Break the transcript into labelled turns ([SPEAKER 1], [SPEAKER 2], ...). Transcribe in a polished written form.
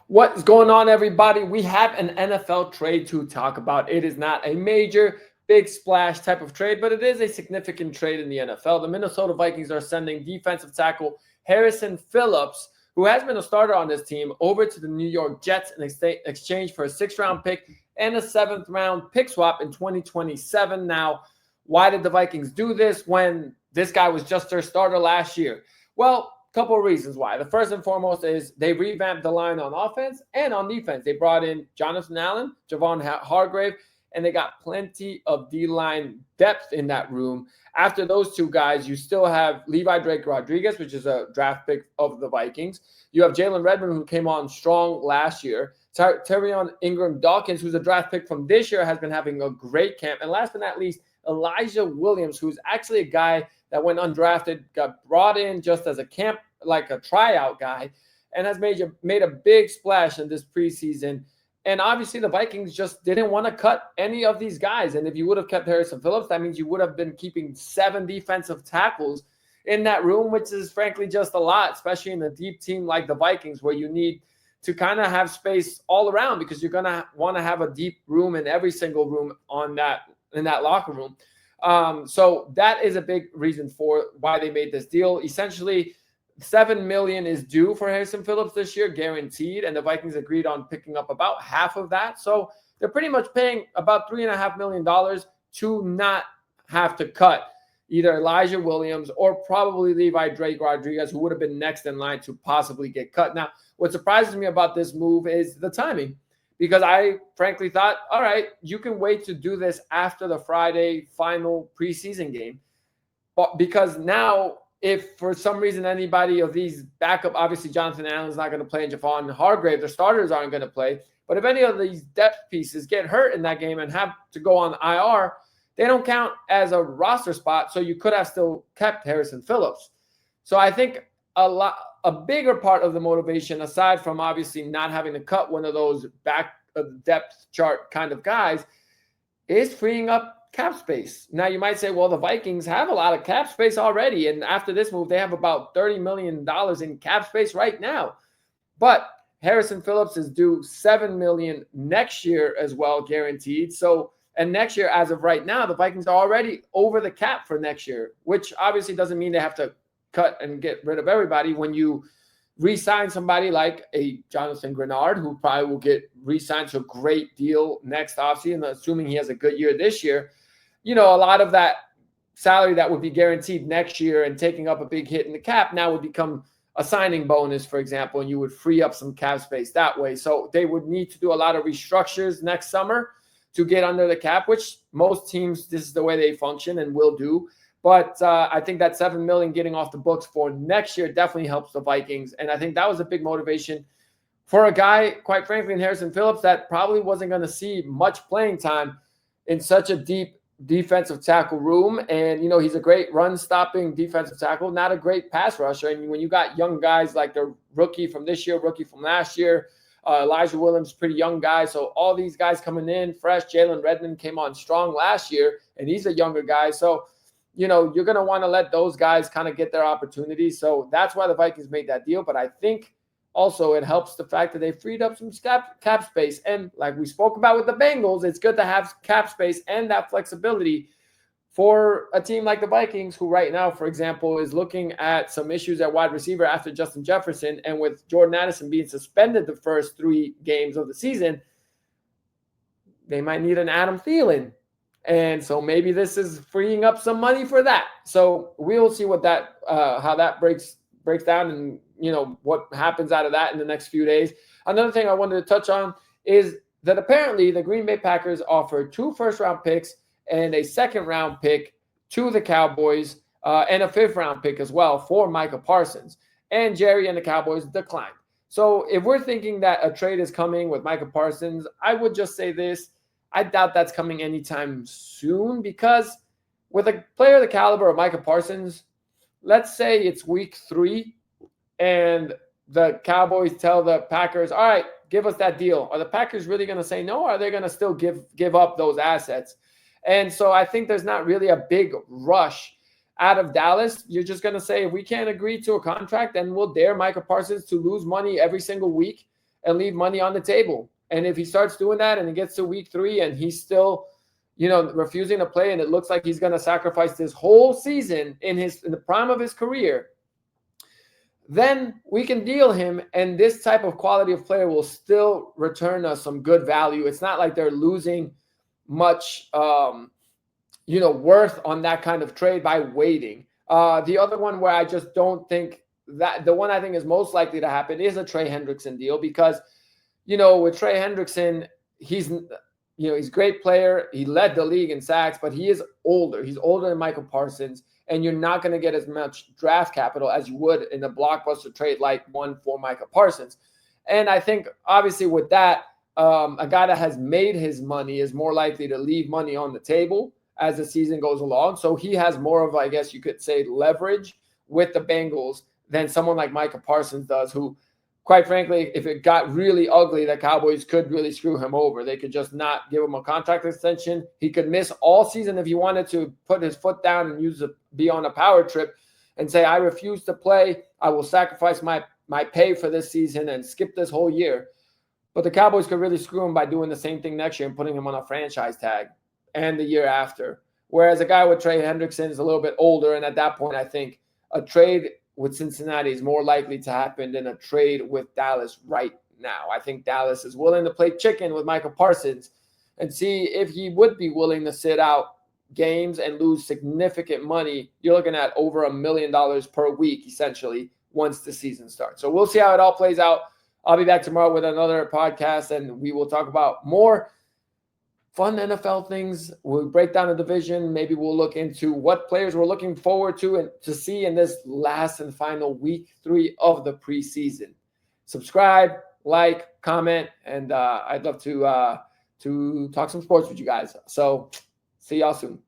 [SPEAKER 1] What's going on, everybody? We have an NFL trade to talk about. It is not a major, big splash type of trade, but it is a significant trade in the NFL. The Minnesota Vikings are sending defensive tackle Harrison Phillips, who has been a starter on this team, over to the New York Jets in exchange for a sixth-round pick and a seventh-round pick swap in 2027. Now, why did the Vikings do this when this guy was just their starter last year? Well, couple of reasons why. The first and foremost is they revamped the line on offense and on defense. They brought in Jonathan Allen, Javon Hargrave, and they got plenty of D-line depth in that room. After those two guys, you still have Levi Drake Rodriguez, which is a draft pick of the Vikings. You have Jalen Redmond, who came on strong last year. Terrion Ingram Dawkins, who's a draft pick from this year, has been having a great camp. And last but not least, Elijah Williams, who's actually a guy that went undrafted, got brought in just as a camp, like a tryout guy, and has made a big splash in this preseason. And obviously the Vikings just didn't want to cut any of these guys. And if you would have kept Harrison Phillips, that means you would have been keeping 7 defensive tackles in that room, which is frankly just a lot, especially in a deep team like the Vikings, where you need to kind of have space all around because you're going to want to have a deep room in every single room in that locker room. So that is a big reason for why they made this deal. Essentially, $7 million is due for Harrison Phillips this year, guaranteed, and the Vikings agreed on picking up about half of that. So they're pretty much paying about $3.5 million to not have to cut either Elijah Williams or probably Levi Drake Rodriguez, who would have been next in line to possibly get cut. Now, what surprises me about this move is the timing, because I frankly thought, all right, you can wait to do this after the Friday final preseason game. But because now, if for some reason anybody of these backup, obviously Jonathan Allen's not going to play and Javon Hargrave, the starters aren't going to play. But if any of these depth pieces get hurt in that game and have to go on IR, they don't count as a roster spot. So you could have still kept Harrison Phillips. So I think a bigger part of the motivation, aside from obviously not having to cut one of those back depth chart kind of guys, is freeing up cap space. Now, you might say, well, the Vikings have a lot of cap space already. And after this move, they have about $30 million in cap space right now. But Harrison Phillips is due $7 million next year as well, guaranteed. So, and next year, as of right now, the Vikings are already over the cap for next year, which obviously doesn't mean they have to cut and get rid of everybody. When you re-sign somebody like a Jonathan Grenard, who probably will get re-signed to a great deal next offseason, assuming he has a good year this year, you know, a lot of that salary that would be guaranteed next year and taking up a big hit in the cap now would become a signing bonus, for example, and you would free up some cap space that way. So they would need to do a lot of restructures next summer to get under the cap, which most teams, this is the way they function and will do. But I think that $7 million getting off the books for next year definitely helps the Vikings. And I think that was a big motivation for a guy, quite frankly, in Harrison Phillips, that probably wasn't going to see much playing time in such a deep defensive tackle room. And, you know, he's a great run-stopping defensive tackle, not a great pass rusher. And when you got young guys like the rookie from this year, rookie from last year, Elijah Williams, pretty young guy. So all these guys coming in fresh. Jalen Redmond came on strong last year, and he's a younger guy. So, you know, you're going to want to let those guys kind of get their opportunities. So that's why the Vikings made that deal. But I think also it helps the fact that they freed up some cap space. And like we spoke about with the Bengals, it's good to have cap space and that flexibility for a team like the Vikings, who right now, for example, is looking at some issues at wide receiver after Justin Jefferson. And with Jordan Addison being suspended the first 3 games of the season, they might need an Adam Thielen. And so maybe this is freeing up some money for that. So we'll see what that how that breaks down, and you know what happens out of that in the next few days. Another thing I wanted to touch on is that apparently the Green Bay Packers offered 2 first-round picks and a second-round pick to the Cowboys and a 5th-round pick as well for Micah Parsons. And Jerry and the Cowboys declined. So if we're thinking that a trade is coming with Micah Parsons, I would just say this. I doubt that's coming anytime soon, because with a player the caliber of Micah Parsons, let's say it's week 3 and the Cowboys tell the Packers, all right, give us that deal. Are the Packers really going to say no, or are they going to still give up those assets? And so I think there's not really a big rush out of Dallas. You're just going to say, if we can't agree to a contract, then we'll dare Micah Parsons to lose money every single week and leave money on the table. And if he starts doing that and it gets to week 3 and he's still, refusing to play, and it looks like he's going to sacrifice this whole season in the prime of his career, then we can deal him, and this type of quality of player will still return us some good value. It's not like they're losing much, worth on that kind of trade by waiting. The other one where I just don't think that the one I think is most likely to happen is a Trey Hendrickson deal, because, with Trey Hendrickson, he's a great player. He led the league in sacks, but he is older. He's older than Michael Parsons, and you're not going to get as much draft capital as you would in a blockbuster trade like one for Michael Parsons. And I think, obviously, with that, a guy that has made his money is more likely to leave money on the table as the season goes along. So he has more of, I guess you could say, leverage with the Bengals than someone like Micah Parsons does, who, quite frankly, if it got really ugly, the Cowboys could really screw him over. They could just not give him a contract extension. He could miss all season if he wanted to put his foot down and be on a power trip and say, I refuse to play. I will sacrifice my pay for this season and skip this whole year. But the Cowboys could really screw him by doing the same thing next year and putting him on a franchise tag and the year after. Whereas a guy with Trey Hendrickson is a little bit older, and at that point, I think a trade with Cincinnati is more likely to happen than a trade with Dallas right now. I think Dallas is willing to play chicken with Michael Parsons and see if he would be willing to sit out games and lose significant money. You're looking at over $1 million per week, essentially, once the season starts. So we'll see how it all plays out. I'll be back tomorrow with another podcast, and we will talk about more fun NFL things. We'll break down the division. Maybe we'll look into what players we're looking forward to and to see in this last and final week 3 of the preseason. Subscribe, like, comment, and I'd love to talk some sports with you guys. So see y'all soon.